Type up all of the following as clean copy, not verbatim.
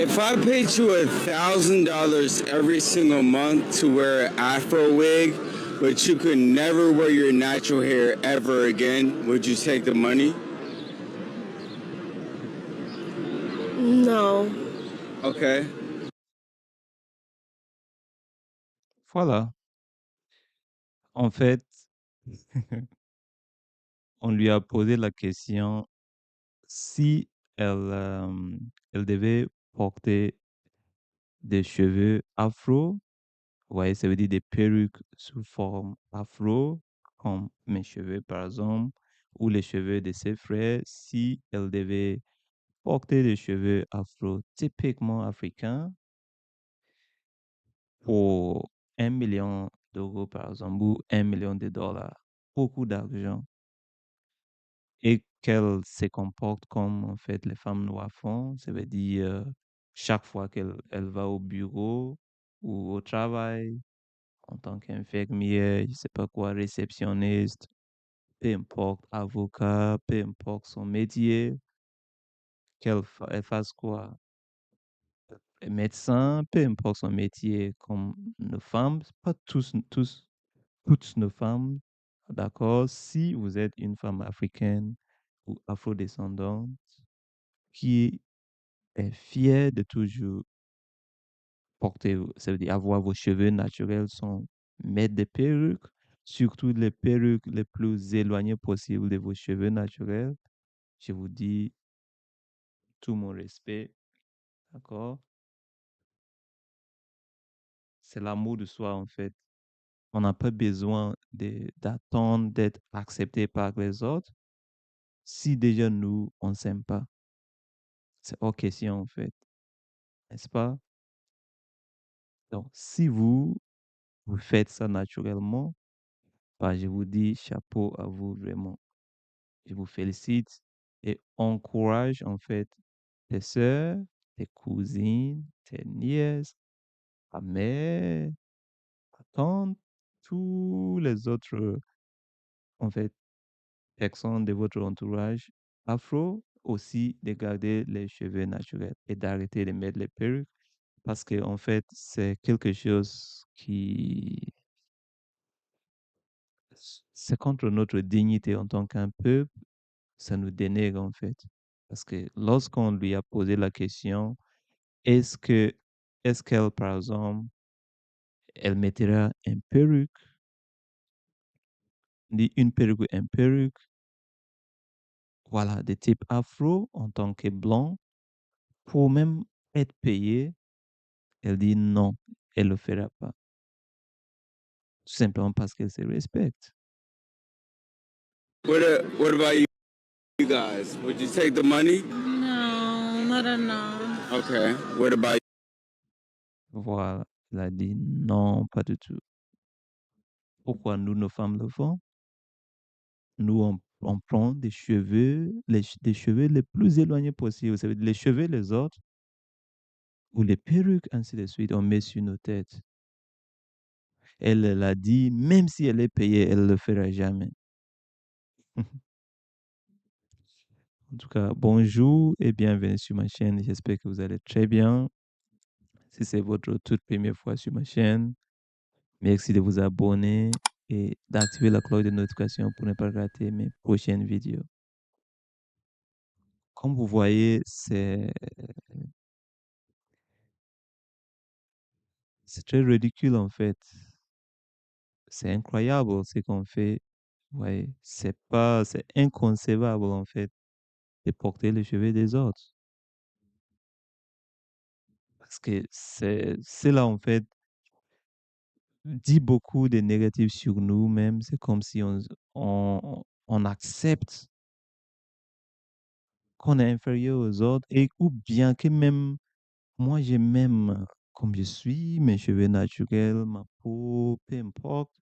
If I paid you $1,000 every single month to wear an Afro wig, but you could never wear your natural hair ever again, would you take the money? No. Okay. Voilà. En fait, on lui a posé la question si elle devait porter des cheveux afro. Vous voyez, ça veut dire des perruques sous forme afro, comme mes cheveux par exemple, ou les cheveux de ses frères, si elle devait porter des cheveux afro typiquement africains pour 1 million d'euros par exemple, ou 1 million de dollars, beaucoup d'argent, et qu'elle se comporte comme en fait les femmes noires font, ça veut dire chaque fois qu'elle va au bureau ou au travail, en tant qu'infirmière, je sais pas quoi, réceptionniste, peu importe, avocat, peu importe son métier, elle fasse quoi, médecin, peu importe son métier, comme nos femmes, pas toutes nos femmes, d'accord, si vous êtes une femme africaine ou afrodescendante qui est fière de toujours porter, ça veut dire avoir vos cheveux naturels sans mettre des perruques, surtout les perruques les plus éloignées possibles de vos cheveux naturels. Je vous dis tout mon respect, d'accord? C'est l'amour de soi, en fait. On n'a pas besoin d'attendre d'être accepté par les autres si déjà nous, on ne s'aime pas. C'est hors question, en fait, n'est-ce pas? Donc, si vous faites ça naturellement, bah, je vous dis chapeau à vous, vraiment. Je vous félicite et encourage en fait tes sœurs, tes cousines, tes nièces, ta mère, ta tante, tous les autres en fait personnes de votre entourage afro aussi de garder les cheveux naturels et d'arrêter de mettre les perruques parce que en fait c'est quelque chose qui c'est contre notre dignité en tant qu'un peuple, ça nous dénigre en fait. Parce que lorsqu'on lui a posé la question, est-ce que, est-ce qu'elle, par exemple, elle mettra une perruque, une perruque ou une perruque, voilà, de type afro en tant que blanc, pour même être payée, elle dit non, elle le fera pas. Tout simplement parce qu'elle se respecte. What about you guys? Would you take the money? No, not enough. Okay. What about Voilà, elle a dit non, pas du tout. Pourquoi nous, nos femmes le font? Nous, on prend des cheveux, des cheveux les plus éloignés possibles. Ça veut dire les cheveux, les autres, ou les perruques, ainsi de suite, on met sur nos têtes. Elle a dit, même si elle est payée, elle ne le fera jamais. En tout cas, bonjour et bienvenue sur ma chaîne. J'espère que vous allez très bien. Si c'est votre toute première fois sur ma chaîne, merci de vous abonner et d'activer la cloche de notification pour ne pas rater mes prochaines vidéos. Comme vous voyez, c'est très ridicule en fait. C'est incroyable ce qu'on fait. Ouais, c'est inconcevable en fait de porter les cheveux des autres. Parce que c'est là en fait, dit beaucoup de négatifs sur nous-mêmes. C'est comme si on accepte qu'on est inférieur aux autres et ou bien que même moi je m'aime comme je suis, mes cheveux naturels, ma peau, peu importe.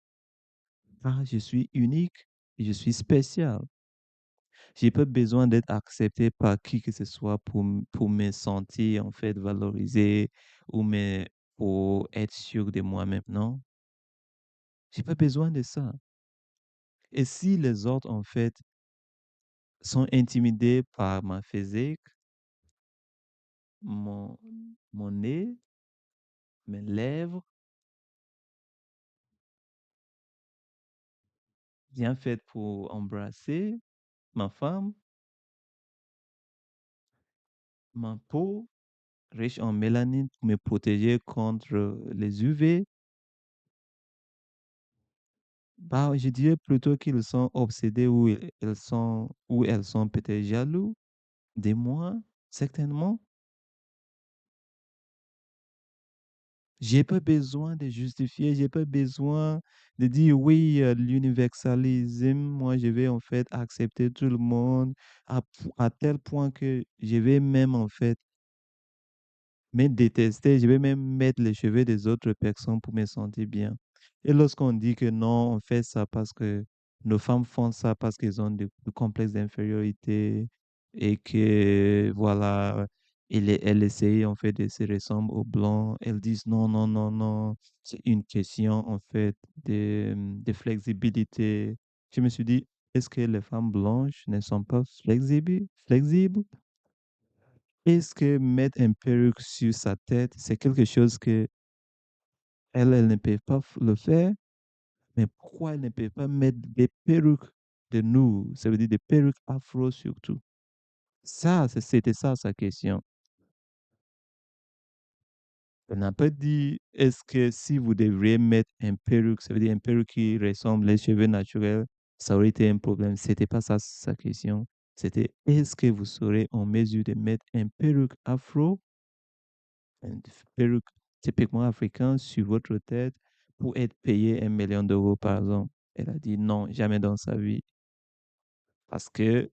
Ah, je suis unique, et je suis spécial. J'ai pas besoin d'être accepté par qui que ce soit pour me sentir en fait valorisé ou pour être sûr de moi-même, non? J'ai pas besoin de ça. Et si les autres en fait sont intimidés par ma physique, mon, mon nez, mes lèvres, bien faites pour embrasser ma femme, ma peau, riche en mélanine pour me protéger contre les UV. Bah, je dirais plutôt qu'ils sont obsédés ou elles sont peut-être jaloux de moi, certainement. J'ai pas besoin de justifier, j'ai pas besoin de dire oui, l'universalisme, moi je vais en fait accepter tout le monde à tel point que je vais même en fait me détester, je vais même mettre les cheveux des autres personnes pour me sentir bien. Et lorsqu'on dit que non, on fait ça parce que nos femmes font ça parce qu'elles ont du complexe d'infériorité et que, voilà, elles essayent en fait de se ressembler aux blancs, elles disent non, non, non, non, c'est une question en fait de flexibilité. Je me suis dit, est-ce que les femmes blanches ne sont pas flexibles? Est-ce que mettre une perruque sur sa tête, c'est quelque chose que elles ne peuvent pas le faire? Mais pourquoi elles ne peuvent pas mettre des perruques de nous? Ça veut dire des perruques afro surtout. Ça, c'était ça sa question. Elle n'a pas dit, est-ce que si vous devriez mettre une perruque, ça veut dire une perruque qui ressemble les cheveux naturels, ça aurait été un problème. C'était pas ça sa question. C'était, est-ce que vous serez en mesure de mettre une perruque afro, une perruque typiquement africaine sur votre tête pour être payé 1 million d'euros par exemple? Elle a dit non, jamais dans sa vie, parce que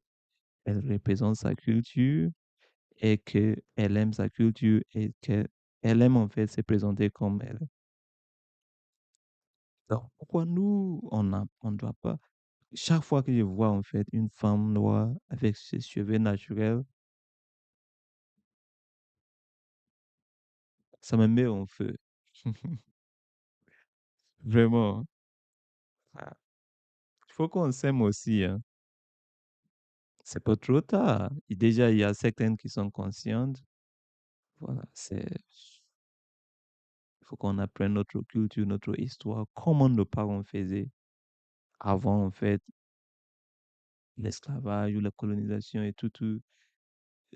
elle représente sa culture et qu'elle aime sa culture et qu'elle aime en fait se présenter comme elle. Donc, pourquoi nous, on ne doit pas? Chaque fois que je vois en fait une femme noire avec ses cheveux naturels, ça me met en feu. Vraiment. Ah, il faut qu'on s'aime aussi, hein. C'est pas trop tard. Et déjà, il y a certaines qui sont conscientes. Voilà, il faut qu'on apprenne notre culture, notre histoire, comment nos parents faisaient avant, en fait, l'esclavage ou la colonisation et tout,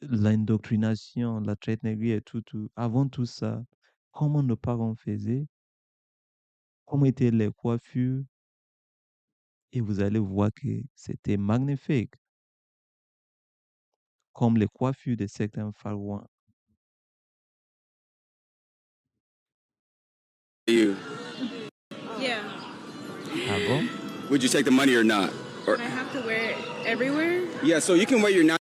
l'indoctrination, la traite négrière et tout. Avant tout ça, comment nos parents faisaient, comment étaient les coiffures, et vous allez voir que c'était magnifique, comme les coiffures de certains pharaons. You Yeah. Ah bon? would you take the money or not? Or I have to wear it everywhere. yeah, so you can wear your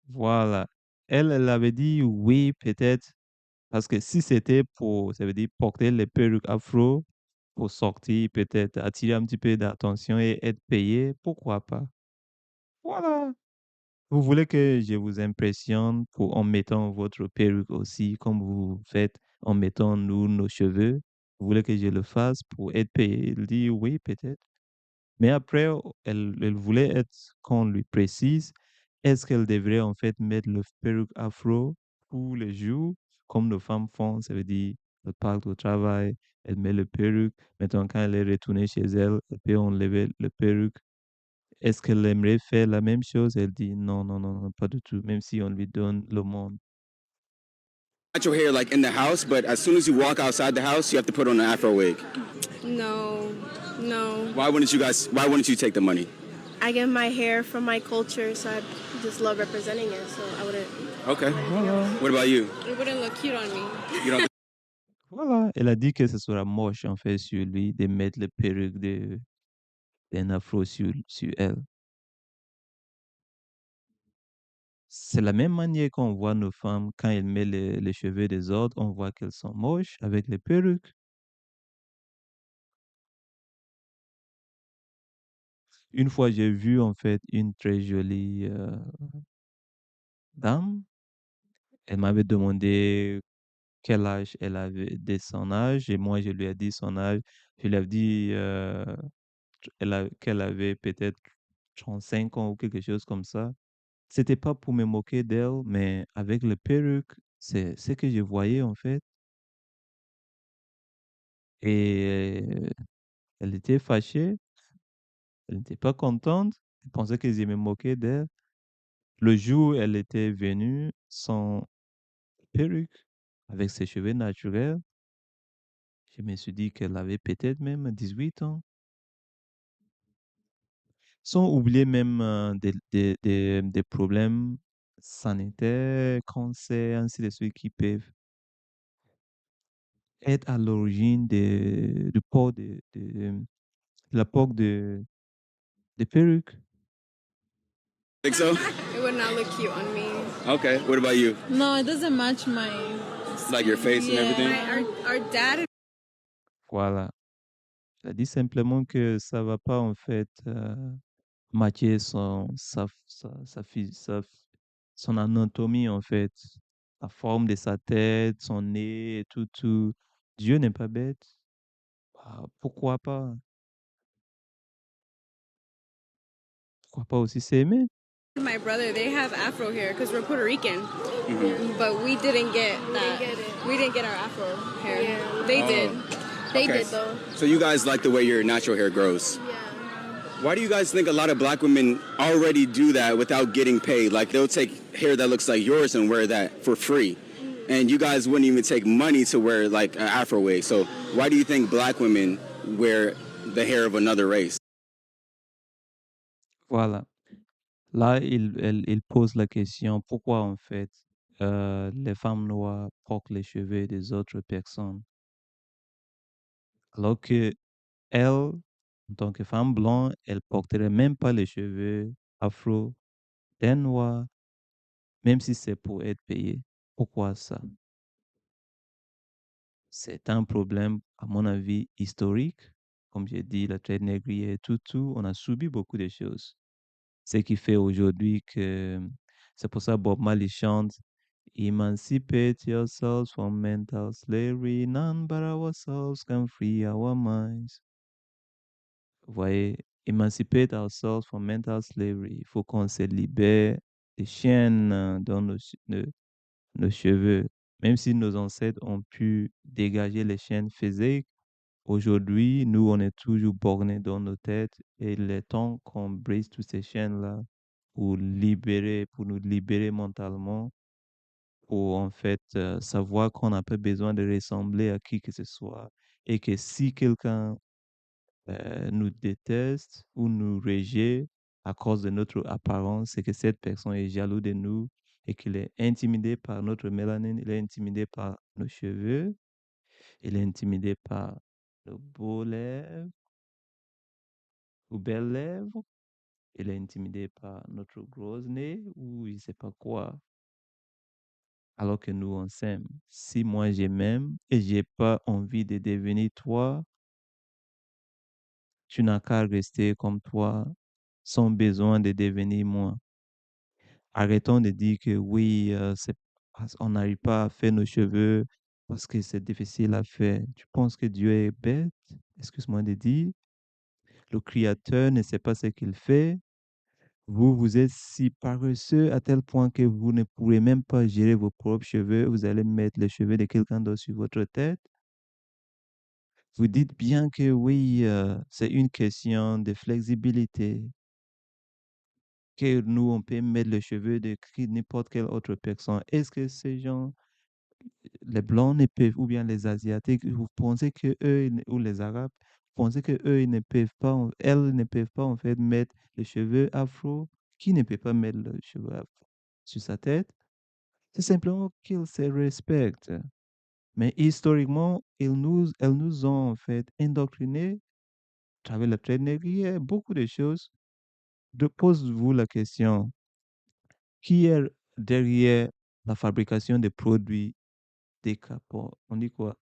Voilà. Elle avait dit oui, peut-être, parce que si c'était pour, ça veut dire porter les perruques afro pour sortir, peut-être attirer un petit peu d'attention et être payé, pourquoi pas? Voilà. Vous voulez que je vous impressionne en mettant votre perruque aussi, comme vous faites en mettant nous nos cheveux? Vous voulez que je le fasse pour être payé? Il dit oui, peut-être. Mais après, elle voulait être qu'on lui précise, est-ce qu'elle devrait en fait mettre le perruque afro tous les jours, comme nos femmes font, ça veut dire, elles partent au travail, elle met le perruque, maintenant quand elle est retournée chez elle, elle peut enlever le perruque. Est-ce qu'elle aimerait faire la même chose? Elle dit non, non, non, non, pas du tout, même si on lui donne le monde. natural hair like in the house, but as soon as you walk outside the house, you have to put on an afro wig. No, no. Why wouldn't you take the money? I get my hair from my culture, so I just love representing it. So I wouldn't. Okay. Voilà, What about you? It wouldn't look cute on me. You don't voilà. Elle a dit que ce sera moche en fait sur lui de mettre le perruque d'un afro sur elle. C'est la même manière qu'on voit nos femmes quand elles mettent les cheveux des autres, on voit qu'elles sont moches avec les perruques. Une fois, j'ai vu en fait une très jolie dame. Elle m'avait demandé quel âge elle avait de son âge et moi je lui ai dit son âge. Je lui ai dit qu'elle avait peut-être 35 ans ou quelque chose comme ça. C'était pas pour me moquer d'elle, mais avec les perruques, C'est ce que je voyais, en fait. Et elle était fâchée, elle n'était pas contente, elle pensait que je me moquais d'elle. Le jour où elle était venue sans perruque, avec ses cheveux naturels, je me suis dit qu'elle avait peut-être même 18 ans. Sans oublier même des problèmes sanitaires, cancer, ainsi de suite, qui peuvent être à l'origine du port la port de perruques. Think so? It would not look cute on me. Okay. What about you? No, it doesn't match my. Like your face and Yeah. everything? Our dad. Voilà. Elle dit simplement que ça va pas, en fait, matcher son anatomie, en fait. La forme de sa tête, son nez, et tout, tout. Dieu n'est pas bête. Ah, pourquoi pas? Pourquoi pas aussi s'aimer? My brother, they have Afro hair because we're Puerto Rican, but we didn't get that. Didn't get it. We didn't get our Afro hair. Yeah. They did. They Okay. did though. So you guys like the way your natural hair grows. Yeah. Why do you guys think a lot of black women already do that without getting paid? Like they'll take hair that looks like yours and wear that for free. And you guys wouldn't even take money to wear like an Afro wig. So why do you think black women wear the hair of another race? Voilà. Là, il pose la question, pourquoi, en fait, les femmes noires portent les cheveux des autres personnes, alors que elle, en tant que femme blanche, elle porterait même pas les cheveux afro d'un noir, même si c'est pour être payée. Pourquoi ça? C'est un problème, à mon avis, historique. Comme j'ai dit, la traite négrière, tout, tout, on a subi beaucoup de choses. Ce qui fait aujourd'hui que c'est pour ça Bob Marley chante Emancipate yourselves from mental slavery, none but ourselves can free our minds. Vous voyez, emancipate ourselves from mental slavery. Il faut qu'on se libère des chaînes dans nos cheveux. Même si nos ancêtres ont pu dégager les chaînes physiques, aujourd'hui, nous, on est toujours bornés dans nos têtes et il est temps qu'on brise toutes ces chaînes-là pour nous libérer mentalement, pour en fait savoir qu'on n'a pas besoin de ressembler à qui que ce soit et que si quelqu'un nous déteste ou nous rejette à cause de notre apparence, c'est que cette personne est jaloux de nous et qu'il est intimidé par notre mélanine, il est intimidé par nos cheveux, il est intimidé par nos beaux lèvres ou belles lèvres, il est intimidé par notre gros nez ou je ne sais pas quoi. Alors que nous, on s'aime. Si moi, je m'aime et j'ai pas envie de devenir toi, tu n'as qu'à rester comme toi sans besoin de devenir moi. Arrêtons de dire que oui, on n'arrive pas à faire nos cheveux parce que c'est difficile à faire. Tu penses que Dieu est bête? Excuse-moi de dire. Le Créateur ne sait pas ce qu'il fait. Vous, vous êtes si paresseux à tel point que vous ne pourrez même pas gérer vos propres cheveux. Vous allez mettre les cheveux de quelqu'un d'autre sur votre tête. Vous dites bien que oui, c'est une question de flexibilité, que nous, on peut mettre les cheveux de n'importe quelle autre personne. Est-ce que ces gens, les blancs ne peuvent, ou bien les asiatiques, vous pensez que eux, ou les arabes, vous pensez que eux, ils ne peuvent pas, elles ne peuvent pas en fait mettre les cheveux afro? Qui ne peut pas mettre le cheveu afro sur sa tête? C'est simplement qu'ils se respectent. Mais historiquement, elles nous ont en fait indoctrinés à travers la traite négrière, beaucoup de choses. Pose-vous la question, qui est derrière la fabrication des produits on dit quoi?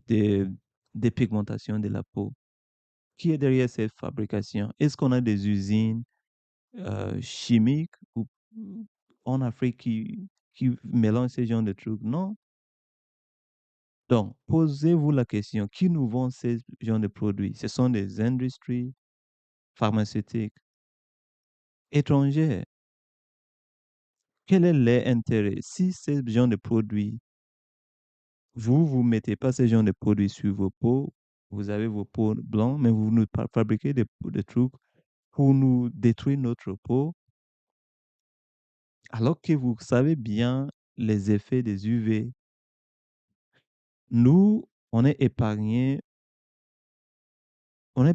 Des, des pigmentations de la peau. Qui est derrière cette fabrication? Est-ce qu'on a des usines chimiques en Afrique qui mélangent ce genre de trucs? Non. Donc, posez-vous la question, qui nous vend ces genres de produits? Ce sont des industries pharmaceutiques étrangères. quel est l'intérêt? Si ce genre de produit, vous mettez pas ce genre de produit sur vos peaux, vous avez vos peaux blancs, mais vous nous fabriquez des trucs pour nous détruire notre peau, alors que vous savez bien les effets des UV. Nous, on est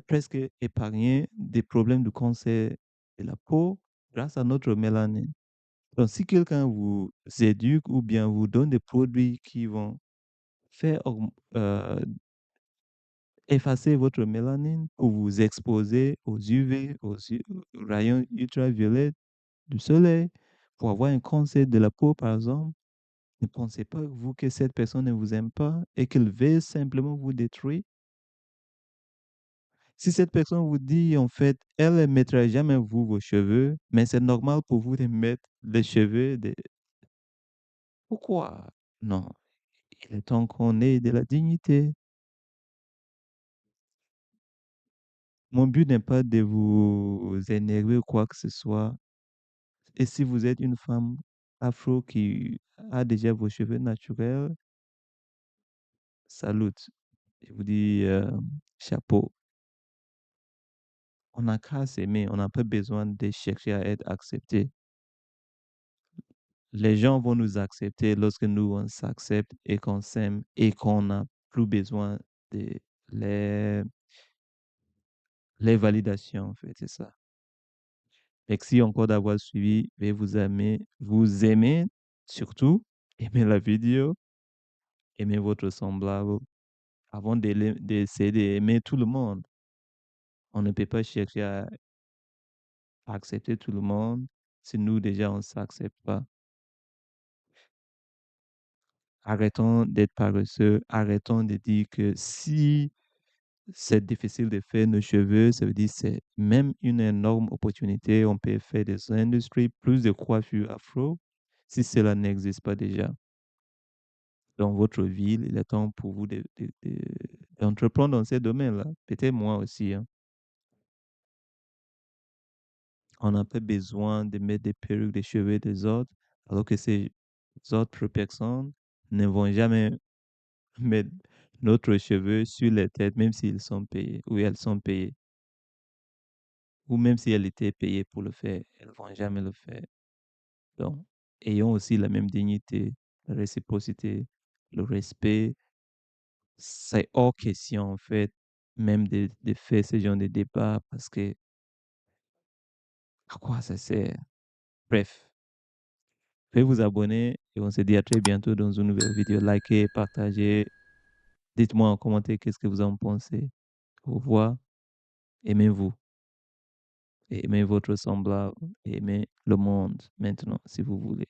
presque épargné des problèmes de cancer de la peau grâce à notre mélanine. Donc, si quelqu'un vous éduque ou bien vous donne des produits qui vont faire effacer votre mélanine pour vous exposer aux UV, aux rayons ultraviolets du soleil, pour avoir un cancer de la peau, par exemple, ne pensez pas, vous, que cette personne ne vous aime pas et qu'elle veut simplement vous détruire. Si cette personne vous dit, en fait, elle ne mettra jamais vous vos cheveux, mais c'est normal pour vous de mettre les cheveux de... Pourquoi? Non, il est temps qu'on ait de la dignité. Mon but n'est pas de vous énerver ou quoi que ce soit. Et si vous êtes une femme afro qui a déjà vos cheveux naturels, salut. Je vous dis chapeau. On n'a qu'à s'aimer, on n'a pas besoin de chercher à être accepté. Les gens vont nous accepter lorsque nous, on s'accepte et qu'on s'aime et qu'on n'a plus besoin de les, les validations, en fait, c'est ça. Merci encore d'avoir suivi. Veuillez vous aimer surtout, aimer la vidéo, aimer votre semblable avant d'essayer d'aimer tout le monde. On ne peut pas chercher à accepter tout le monde si nous déjà on ne s'accepte pas. Arrêtons d'être paresseux, arrêtons de dire que si c'est difficile de faire nos cheveux, ça veut dire que c'est même une énorme opportunité. On peut faire des industries, plus de coiffure afro, si cela n'existe pas déjà dans votre ville. Il est temps pour vous d'entreprendre dans ces domaines-là. Peut-être moi aussi, hein. On n'a pas besoin de mettre des perruques, des cheveux des autres, alors que ces autres personnes ne vont jamais mettre notre cheveux sur les têtes, même s'ils sont payés ou elles sont payées. Ou même si elles étaient payées pour le faire, elles ne vont jamais le faire. Donc, ayons aussi la même dignité, la réciprocité, le respect. C'est hors question, en fait, même de faire ce genre de débat parce que à quoi ça sert? Bref, veuillez vous abonner et on se dit à très bientôt dans une nouvelle vidéo. Likez, partagez. Dites-moi en commentaire qu'est-ce que vous en pensez. Au revoir. Aimez-vous. Aimez votre semblable. Aimez le monde maintenant, si vous voulez.